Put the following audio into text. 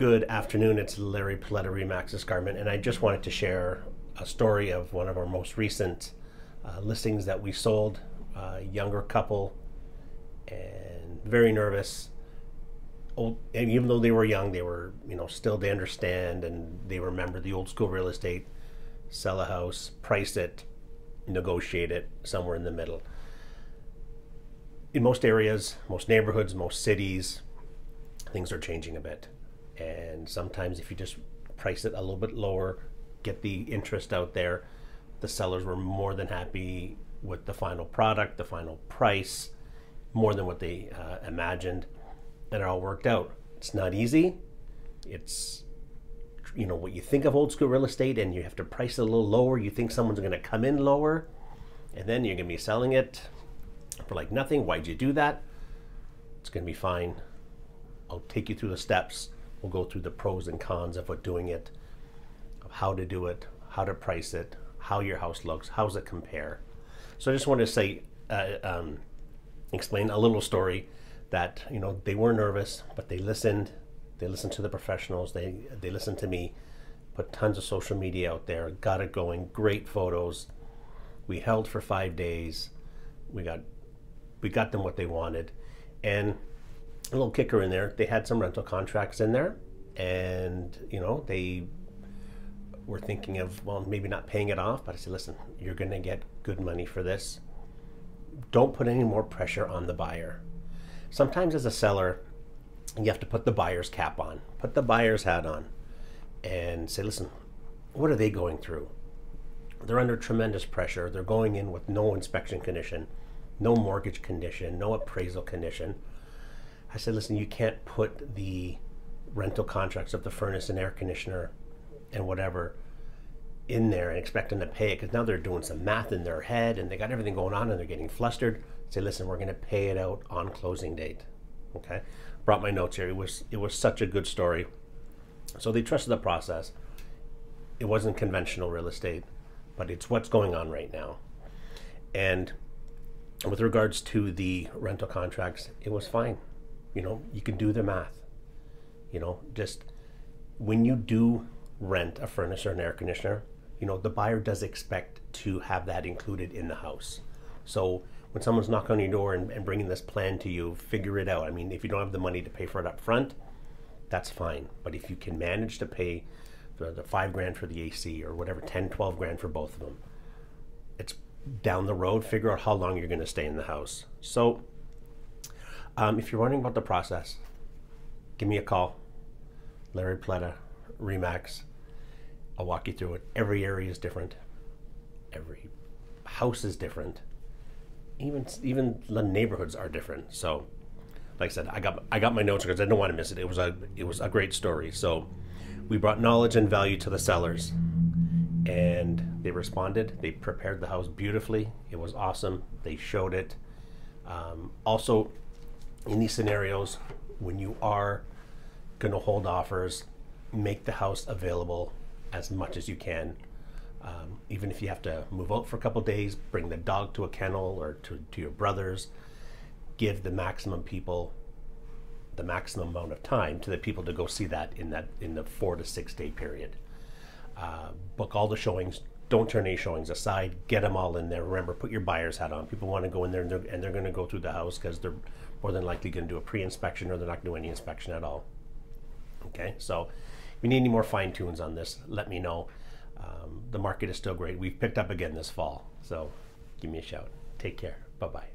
Good afternoon, it's Larry Paletta, Remax Escarpment, and I just wanted to share a story of one of our most recent listings that we sold. A younger couple, and very nervous. And even though they were young, they were, still they understand and they remember the old school real estate. Sell a house, price it, negotiate it, somewhere in the middle. In most areas, most neighborhoods, most cities, things are changing a bit. And sometimes if you just price it a little bit lower, get the interest out there, the sellers were more than happy with the final product, the final price, more than what they imagined, and it all worked out. It's not easy. It's, what you think of old school real estate, and you have to price it a little lower. You think someone's going to come in lower, and then you're going to be selling it for like nothing. Why'd you do that? It's going to be fine. I'll take you through the steps. We'll go through the pros and cons of what doing it, of how to do it, how to price it, how your house looks, how does it compare. So I just wanted to say, explain a little story that, they were nervous, but they listened. They listened to the professionals. They listened to me, put tons of social media out there, got it going, great photos. We held for 5 days. We got them what they wanted. And a little kicker in there, they had some rental contracts in there, and they were thinking of, well, maybe not paying it off, but I said, listen, you're going to get good money for this. Don't put any more pressure on the buyer. Sometimes as a seller, you have to put the buyer's cap on, put the buyer's hat on, and say, listen, what are they going through? They're under tremendous pressure. They're going in with no inspection condition, no mortgage condition, no appraisal condition. I said, listen, you can't put the rental contracts of the furnace and air conditioner and whatever in there and expect them to pay it, because now they're doing some math in their head and they got everything going on and they're getting flustered. Say, listen, we're going to pay it out on closing date. Okay, brought my notes here. It was such a good story. So they trusted the process. It wasn't conventional real estate, but it's what's going on right now. And with regards to the rental contracts, it was fine. You can do the math. Just when you do rent a furnace or an air conditioner, the buyer does expect to have that included in the house. So when someone's knocking on your door and bringing this plan to you, figure it out. I mean, if you don't have the money to pay for it up front, that's fine. But if you can manage to pay the $5,000 for the AC or whatever, 10, 12 grand for both of them, it's down the road, figure out how long you're going to stay in the house. So if you're wondering about the process, give me a call. Larry Paletta, Remax. I'll walk you through it. Every area is different. Every house is different. Even the neighborhoods are different. So, like I said, I got my notes because I didn't want to miss it. It was a great story. So, we brought knowledge and value to the sellers, and they responded. They prepared the house beautifully. It was awesome. They showed it. Also, in these scenarios, when you are going to hold offers, make the house available as much as you can. Even if you have to move out for a couple days, bring the dog to a kennel or to your brother's, give the maximum people the maximum amount of time to the people to go see that in the 4 to 6 day period. Book all the showings. Don't turn any showings aside. Get them all in there. Remember, put your buyer's hat on. People want to go in there and they're going to go through the house because they're more than likely going to do a pre-inspection, or they're not going to do any inspection at all. Okay, so if you need any more fine tunes on this, let me know. The market is still great. We've picked up again this fall, so give me a shout. Take care. Bye-bye.